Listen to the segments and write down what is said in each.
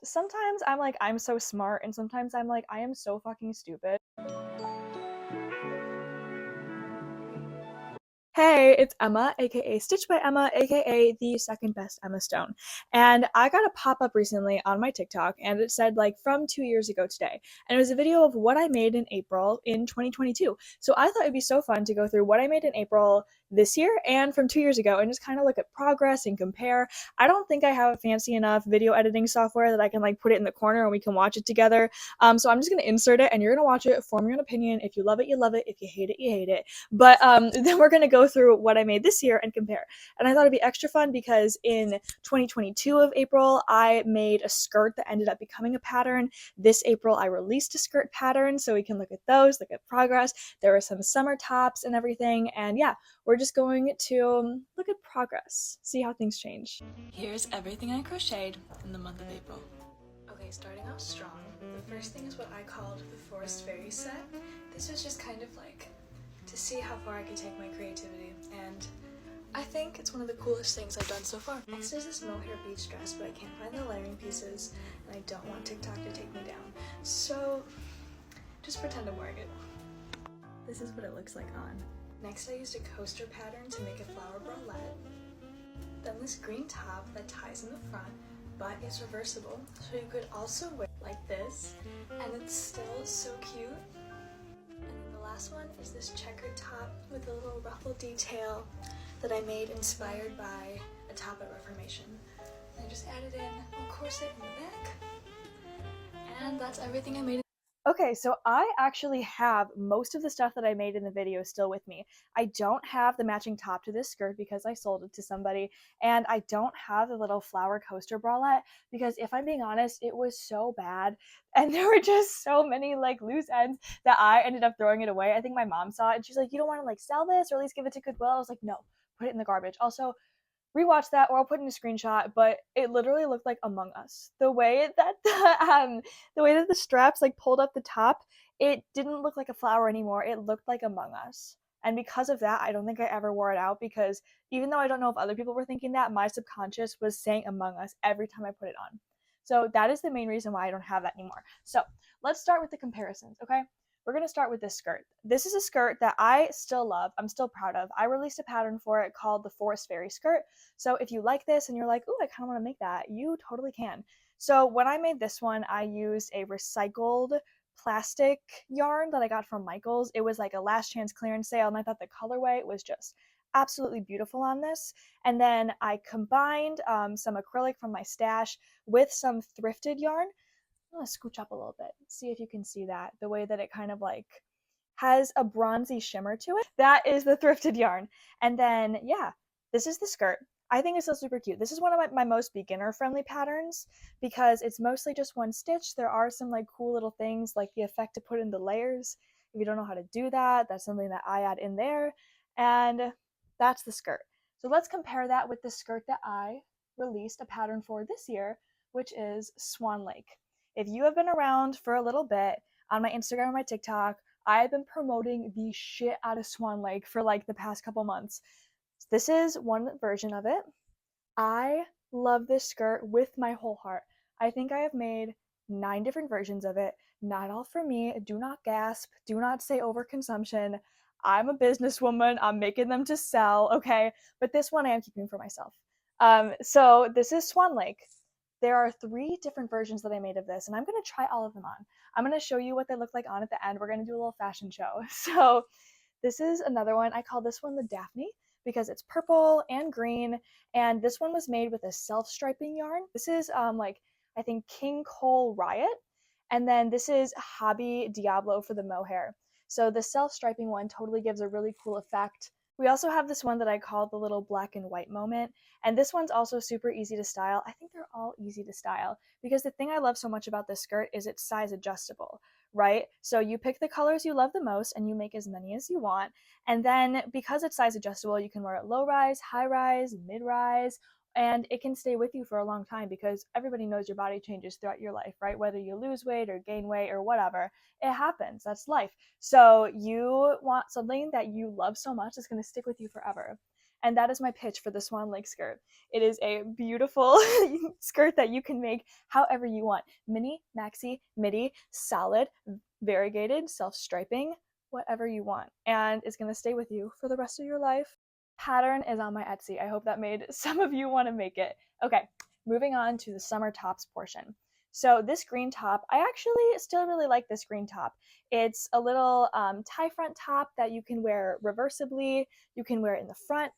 Sometimes I'm like, I'm so smart, and sometimes I'm like, I am so fucking stupid. Hey, it's Emma, aka Stitch by Emma, aka the second best Emma Stone. And I got a pop up recently on my TikTok and it said like from 2 years ago today. And it was a video of what I made in April in 2022. So I thought it'd be so fun to go through what I made in April this year and from 2 years ago and just kind of look at progress and compare. I don't think I have a fancy enough video editing software that I can like put it in the corner and we can watch it together. So I'm just gonna insert it and you're gonna watch it, form your own opinion. If you love it, you love it. If you hate it, you hate it. But then we're going to go through what I made this year and compare. And I thought it'd be extra fun because in 2022 of April, I made a skirt that ended up becoming a pattern. This April, I released a skirt pattern, so we can look at those, look at progress. There were some summer tops and everything. And yeah, we're just going to look at progress, see how things change. Here's everything I crocheted in the month of April. Okay, starting off strong. The first thing is what I called the Forest Fairy set. This is just kind of like to see how far I can take my creativity, and I think it's one of the coolest things I've done so far. Next is this mohair beach dress, but I can't find the layering pieces, and I don't want TikTok to take me down, so just pretend I'm wearing it. This is what it looks like on. Next I used a coaster pattern to make a flower bralette. Then this green top that ties in the front, but is reversible, so you could also wear it like this, and it's still so cute. Last one is this checkered top with a little ruffle detail that I made inspired by a top at Reformation. And I just added in a corset in the back, and that's everything I made. Okay, so I actually have most of the stuff that I made in the video still with me. I don't have the matching top to this skirt because I sold it to somebody, and I don't have the little flower coaster bralette because if I'm being honest, it was so bad, and there were just so many like loose ends that I ended up throwing it away. I think my mom saw it and she's like, "You don't want to like sell this or at least give it to Goodwill?" I was like, "No, put it in the garbage." Also, rewatch that or I'll put in a screenshot, but it literally looked like Among Us. The way that the straps like pulled up the top, it didn't look like a flower anymore. It looked like Among Us. And because of that, I don't think I ever wore it out because even though I don't know if other people were thinking that, my subconscious was saying Among Us every time I put it on. So that is the main reason why I don't have that anymore. So let's start with the comparisons, okay? We're going to start with this skirt. This is a skirt that I still love. I'm still proud of. I released a pattern for it called the Forest Fairy skirt. So if you like this and you're like, ooh, I kind of want to make that, you totally can. So when I made this one, I used a recycled plastic yarn that I got from Michaels. It was like a last chance clearance sale, and I thought the colorway was just absolutely beautiful on this. And then I combined some acrylic from my stash with some thrifted yarn. I'm gonna scooch up a little bit, see if you can see that, the way that it kind of like has a bronzy shimmer to it. That is the thrifted yarn. And then, yeah, this is the skirt. I think it's so super cute. This is one of my most beginner friendly patterns because it's mostly just one stitch. There are some like cool little things like the effect to put in the layers. If you don't know how to do that, that's something that I add in there. And that's the skirt. So let's compare that with the skirt that I released a pattern for this year, which is Swan Lake. If you have been around for a little bit on my Instagram or my TikTok, I've been promoting the shit out of Swan Lake for like the past couple months. This is one version of it. I love this skirt with my whole heart. I think I have made 9 different versions of it. Not all for me. Do not gasp. Do not say overconsumption. I'm a businesswoman. I'm making them to sell, okay? But this one I am keeping for myself. So this is Swan Lake. There are 3 different versions that I made of this, and I'm going to try all of them on. I'm going to show you what they look like on at the end. We're going to do a little fashion show. So this is another one. I call this one the Daphne because it's purple and green, and this one was made with a self-striping yarn. This is like I think King Cole Riot, and then this is Hobby Diablo for the mohair. So the self-striping one totally gives a really cool effect. We also have this one that I call the little black and white moment, and this one's also super easy to style. I think they're all easy to style because the thing I love so much about this skirt is it's size adjustable, right? So you pick the colors you love the most and you make as many as you want. And then because it's size adjustable, you can wear it low rise, high rise, mid rise, and it can stay with you for a long time because everybody knows your body changes throughout your life, right? Whether you lose weight or gain weight or whatever, it happens. That's life. So you want something that you love so much that's going to stick with you forever. And that is my pitch for the Swan Lake skirt. It is a beautiful skirt that you can make however you want. Mini, maxi, midi, solid, variegated, self-striping, whatever you want. And it's going to stay with you for the rest of your life. Pattern is on my Etsy. I hope that made some of you want to make it. Okay, moving on to the summer tops portion. So this green top, I actually still really like this green top. It's a little tie front top that you can wear reversibly. You can wear it in the front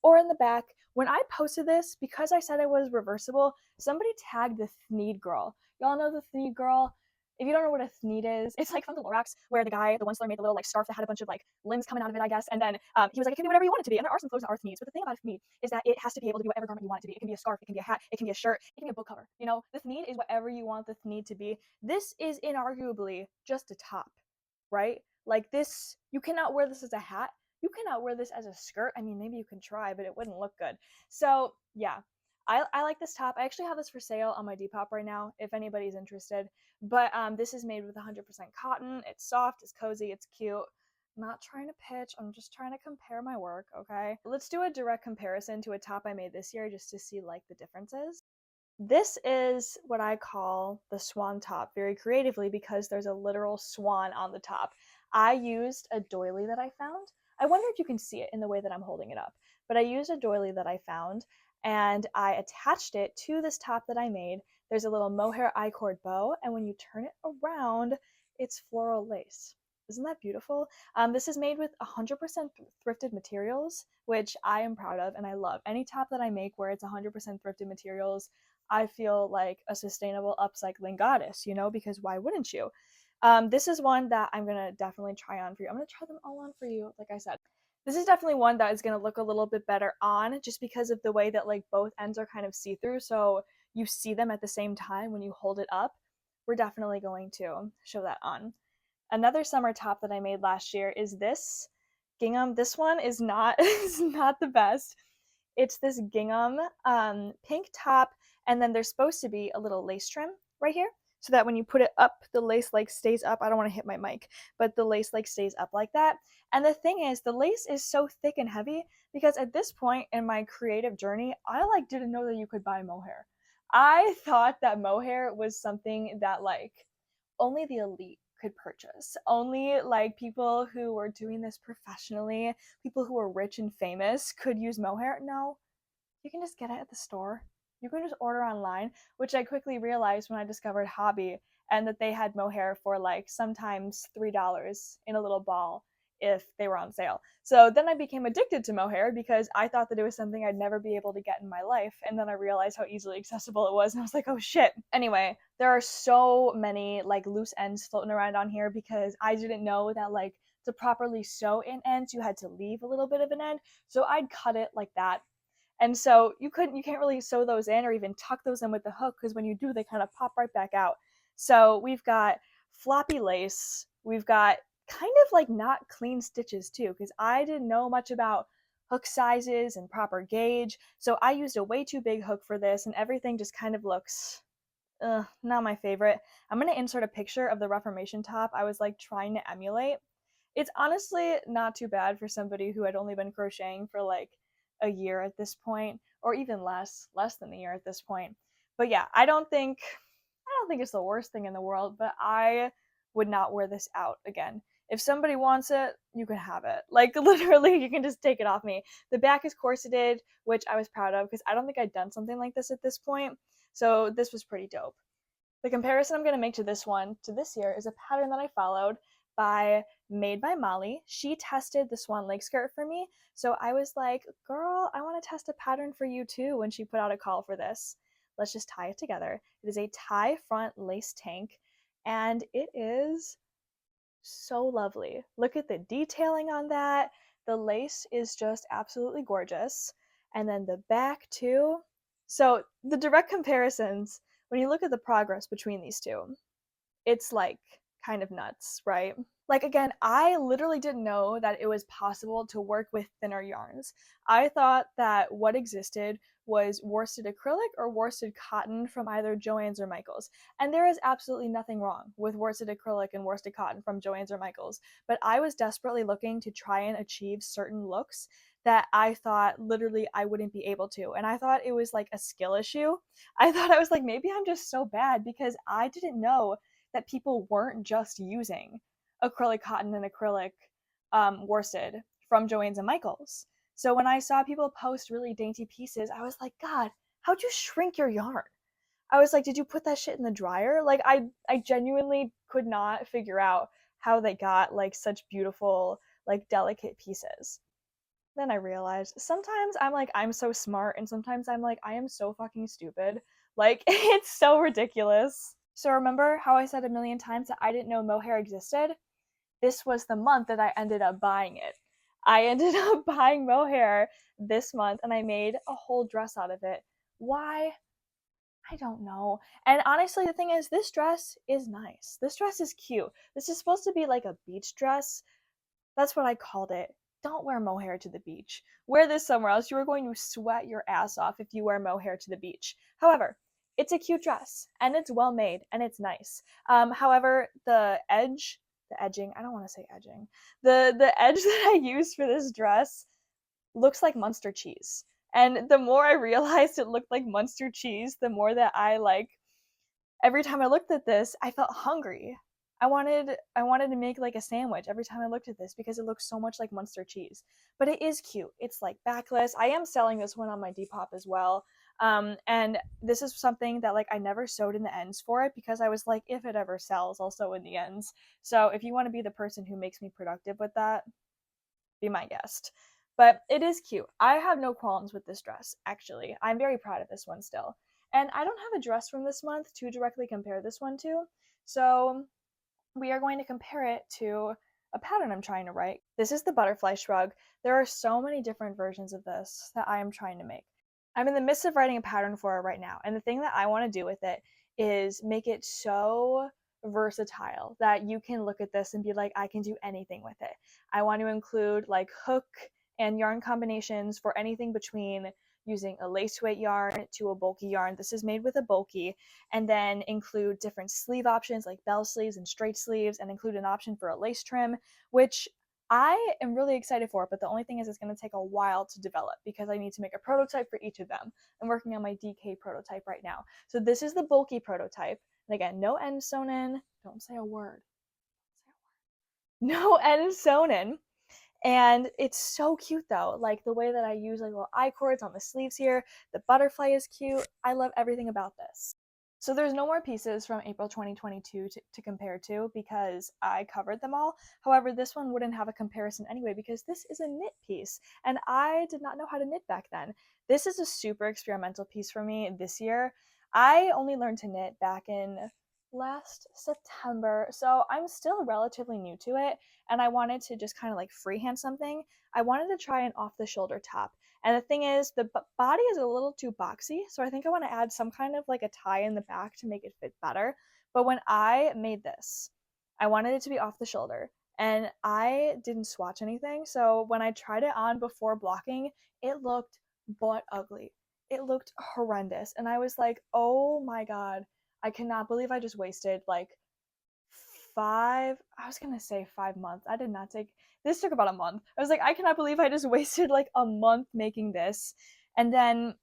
or in the back. When I posted this, because I said it was reversible, somebody tagged the Thneed girl. Y'all know the Thneed girl? If you don't know what a thneed is, it's like from the Lorax, where the guy, the one seller, made the little like scarf that had a bunch of like limbs coming out of it, I guess. And then he was like, it can be whatever you want it to be. And there are some clothes that are thneeds, but the thing about a thneed is that it has to be able to be whatever garment you want it to be. It can be a scarf, it can be a hat, it can be a shirt, it can be a book cover. You know, the thneed is whatever you want the thneed to be. This is inarguably just a top, right? Like this, you cannot wear this as a hat. You cannot wear this as a skirt. I mean, maybe you can try, but it wouldn't look good. So yeah, I like this top. I actually have this for sale on my Depop right now, if anybody's interested. But this is made with 100% cotton. It's soft, it's cozy, it's cute. I'm not trying to pitch, I'm just trying to compare my work, okay? Let's do a direct comparison to a top I made this year just to see like the differences. This is what I call the swan top very creatively because there's a literal swan on the top. I used a doily that I found. I wonder if you can see it in the way that I'm holding it up, but I used a doily that I found and I attached it to this top that I made. There's a little mohair I-cord bow, and when you turn it around, it's floral lace. Isn't that beautiful? This is made with 100% thrifted materials, which I am proud of and I love. Any top that I make where it's 100% thrifted materials, I feel like a sustainable upcycling goddess, you know, because why wouldn't you? This is one that I'm going to definitely try on for you. I'm going to try them all on for you, like I said. This is definitely one that is going to look a little bit better on just because of the way that like both ends are kind of see-through, so you see them at the same time when you hold it up. We're definitely going to show that on. Another summer top that I made last year is this gingham. This one is not is not the best. It's this gingham pink top, and then there's supposed to be a little lace trim right here so that when you put it up, the lace like stays up. I don't want to hit my mic, but the lace like stays up like that. And the thing is, the lace is so thick and heavy because at this point in my creative journey, I like didn't know that you could buy mohair. I thought that mohair was something that like only the elite could purchase. Only like people who were doing this professionally, people who were rich and famous could use mohair. No, you can just get it at the store. You can just order online, which I quickly realized when I discovered Hobby and that they had mohair for like sometimes $3 in a little ball if they were on sale. So then I became addicted to mohair because I thought that it was something I'd never be able to get in my life. And then I realized how easily accessible it was. And I was like, oh shit. Anyway, there are so many like loose ends floating around on here because I didn't know that like to properly sew in ends, you had to leave a little bit of an end. So I'd cut it like that. And so you can't really sew those in or even tuck those in with the hook because when you do, they kind of pop right back out. So we've got floppy lace. We've got kind of like not clean stitches too because I didn't know much about hook sizes and proper gauge. So I used a way too big hook for this and everything just kind of looks not my favorite. I'm going to insert a picture of the Reformation top I was like trying to emulate. It's honestly not too bad for somebody who had only been crocheting for like a year at this point, or even less than a year at this point. But yeah, I don't think it's the worst thing in the world, but I would not wear this out again. If somebody wants it, you can have it. Like literally, you can just take it off me. The back is corseted, which I was proud of because I don't think I'd done something like this at this point. So this was pretty dope. The comparison I'm going to make to this one, to this year, is a pattern that I followed by Made by Molly. She tested the Swan Lake skirt for me, so I was like, girl, I want to test a pattern for you too when she put out a call for this. Let's just tie it together. It is a tie front lace tank, and it is so lovely. Look at the detailing on that. The lace is just absolutely gorgeous. And then the back too. So the direct comparisons, when you look at the progress between these two, it's like kind of nuts, right? Like again, I literally didn't know that it was possible to work with thinner yarns. I thought that what existed was worsted acrylic or worsted cotton from either Joann's or Michael's. And there is absolutely nothing wrong with worsted acrylic and worsted cotton from Joann's or Michael's. But I was desperately looking to try and achieve certain looks that I thought literally I wouldn't be able to. And I thought it was like a skill issue. I thought I was like, maybe I'm just so bad because I didn't know that people weren't just using acrylic cotton and acrylic worsted from Joann's and Michaels. So when I saw people post really dainty pieces, I was like, God, how'd you shrink your yarn? I was like, did you put that shit in the dryer? Like I genuinely could not figure out how they got like such beautiful, like delicate pieces. Then I realized sometimes I'm like, I'm so smart, and sometimes I'm like, I am so fucking stupid. Like, it's so ridiculous. So remember how I said a million times that I didn't know mohair existed? This was the month that I ended up buying it. I ended up buying mohair this month and I made a whole dress out of it. Why? I don't know. And honestly, the thing is, this dress is nice. This dress is cute. This is supposed to be like a beach dress. That's what I called it. Don't wear mohair to the beach. Wear this somewhere else. You are going to sweat your ass off if you wear mohair to the beach. However, it's a cute dress and it's well made and it's nice. However, the edging, I don't want to say edging, the edge that I used for this dress looks like Munster cheese. And the more I realized it looked like Munster cheese, the more that I like every time I looked at this, I felt hungry. I wanted to make like a sandwich every time I looked at this because it looks so much like Munster cheese. But it is cute. It's like backless. I am selling this one on my Depop as well. And this is something that like I never sewed in the ends for it because I was like, if it ever sells, I'll sew in the ends. So if you want to be the person who makes me productive with that, be my guest. But it is cute. I have no qualms with this dress, actually. I'm very proud of this one still. And I don't have a dress from this month to directly compare this one to, so we are going to compare it to a pattern I'm trying to write. This is the butterfly shrug. There are so many different versions of this that I am trying to make. I'm in the midst of writing a pattern for it right now, and the thing that I want to do with it is make it so versatile that you can look at this and be like, I can do anything with it. I want to include like hook and yarn combinations for anything between using a lace weight yarn to a bulky yarn. This is made with a bulky, and then include different sleeve options like bell sleeves and straight sleeves, and include an option for a lace trim, which I am really excited for it, but the only thing is it's going to take a while to develop because I need to make a prototype for each of them. I'm working on my DK prototype right now. So this is the bulky prototype. And again, no ends sewn in. Don't say a word. No ends sewn in. And it's so cute though, like the way that I use like little eye cords on the sleeves here. The butterfly is cute. I love everything about this. So there's no more pieces from April 2022 to compare to because I covered them all. However, this one wouldn't have a comparison anyway because this is a knit piece and I did not know how to knit back then. This is a super experimental piece for me this year. I only learned to knit back in last September, so I'm still relatively new to it and I wanted to just kind of like freehand something. I wanted to try an off the shoulder top. And the thing is, the body is a little too boxy, so I think I want to add some kind of like a tie in the back to make it fit better. But when I made this, I wanted it to be off the shoulder, and I didn't swatch anything. So when I tried it on before blocking, it looked butt ugly. It looked horrendous. And I was like, oh my God, I cannot believe I just wasted like I was gonna say 5 months. I did not take this took about a month. I was like, I cannot believe I just wasted like a month making this. And then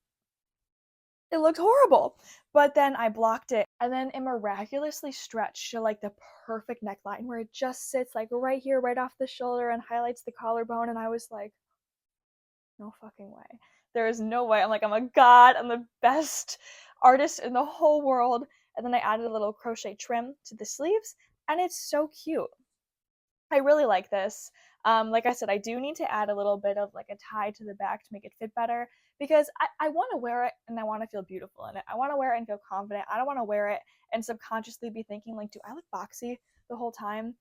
it looked horrible. But then I blocked it and then it miraculously stretched to like the perfect neckline where it just sits like right here, right off the shoulder and highlights the collarbone. And I was like, no fucking way. There is no way. I'm like, I'm a god. I'm the best artist in the whole world. And then I added a little crochet trim to the sleeves and it's so cute. I really like this. Like I said, I do need to add a little bit of like a tie to the back to make it fit better because I want to wear it and I want to feel beautiful in it. I want to wear it and feel confident. I don't want to wear it and subconsciously be thinking like, do I look boxy the whole time?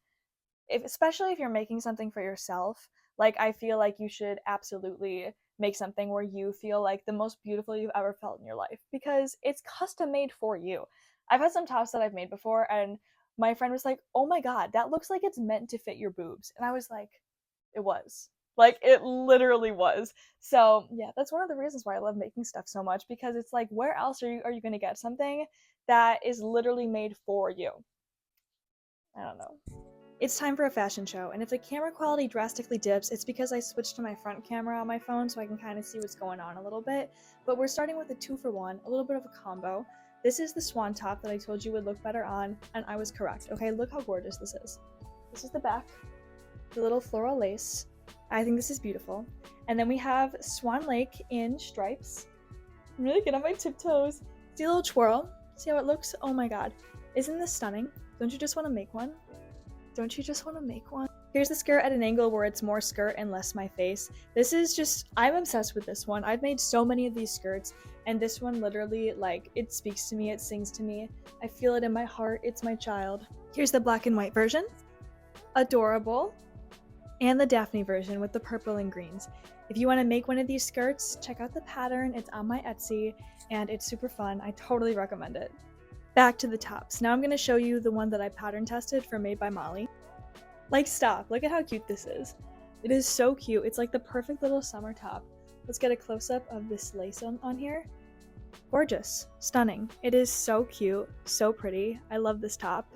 Especially if you're making something for yourself, like I feel like you should absolutely make something where you feel like the most beautiful you've ever felt in your life because it's custom made for you. I've had some tops that I've made before and my friend was like, oh my God, that looks like it's meant to fit your boobs. And I was like, it was. Like, it literally was. So, yeah, that's one of the reasons why I love making stuff so much because it's like, where else are you going to get something that is literally made for you? I don't know. It's time for a fashion show, and if the camera quality drastically dips, it's because I switched to my front camera on my phone so I can kind of see what's going on a little bit. But we're starting with a 2-for-1, a little bit of a combo. This is the swan top that I told you would look better on, and I was correct. Okay, look how gorgeous this is. This is the back, the little floral lace. I think this is beautiful. And then we have Swan Lake in stripes. I'm really good on my tiptoes. See a little twirl? See how it looks? Oh my god. Isn't this stunning? Don't you just want to make one? Don't you just want to make one? Here's the skirt at an angle where it's more skirt and less my face. This is just, I'm obsessed with this one. I've made so many of these skirts, and this one literally, like, it speaks to me, it sings to me. I feel it in my heart, it's my child. Here's the black and white version. Adorable. And the Daphne version with the purple and greens. If you want to make one of these skirts, check out the pattern. It's on my Etsy, and it's super fun. I totally recommend it. Back to the tops. Now I'm going to show you the one that I pattern tested for Made by Molly. Like, stop. Look at how cute this is. It is so cute. It's like the perfect little summer top. Let's get a close-up of this lace on here. Gorgeous. Stunning. It is so cute. So pretty. I love this top.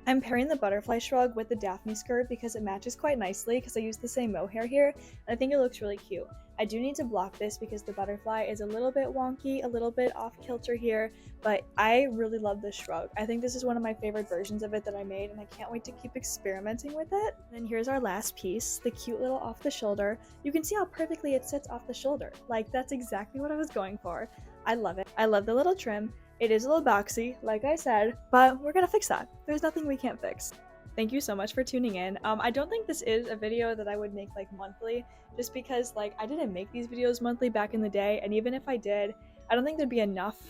I'm pairing the butterfly shrug with the Daphne skirt because it matches quite nicely because I used the same mohair here, and I think it looks really cute. I do need to block this because the butterfly is a little bit wonky, a little bit off kilter here, but I really love this shrug. I think this is one of my favorite versions of it that I made, and I can't wait to keep experimenting with it. And here's our last piece, the cute little off the shoulder. You can see how perfectly it sits off the shoulder. Like, that's exactly what I was going for. I love it. I love the little trim. It is a little boxy, like I said, but we're gonna fix that. There's nothing we can't fix. Thank you so much for tuning in. I don't think this is a video that I would make like monthly, just because like I didn't make these videos monthly back in the day, and even if I did, I don't think there'd be enough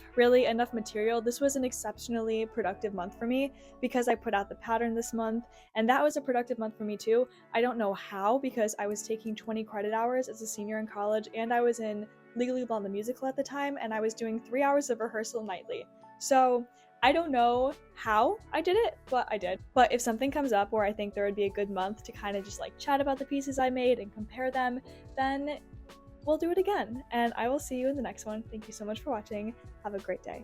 material. This was an exceptionally productive month for me because I put out the pattern this month, and that was a productive month for me too. I don't know how, because I was taking 20 credit hours as a senior in college, and I was in Legally Blonde the musical at the time, and I was doing 3 hours of rehearsal nightly. So I don't know how I did it, but I did. But if something comes up where I think there would be a good month to kind of just like chat about the pieces I made and compare them, then we'll do it again. And I will see you in the next one. Thank you so much for watching. Have a great day.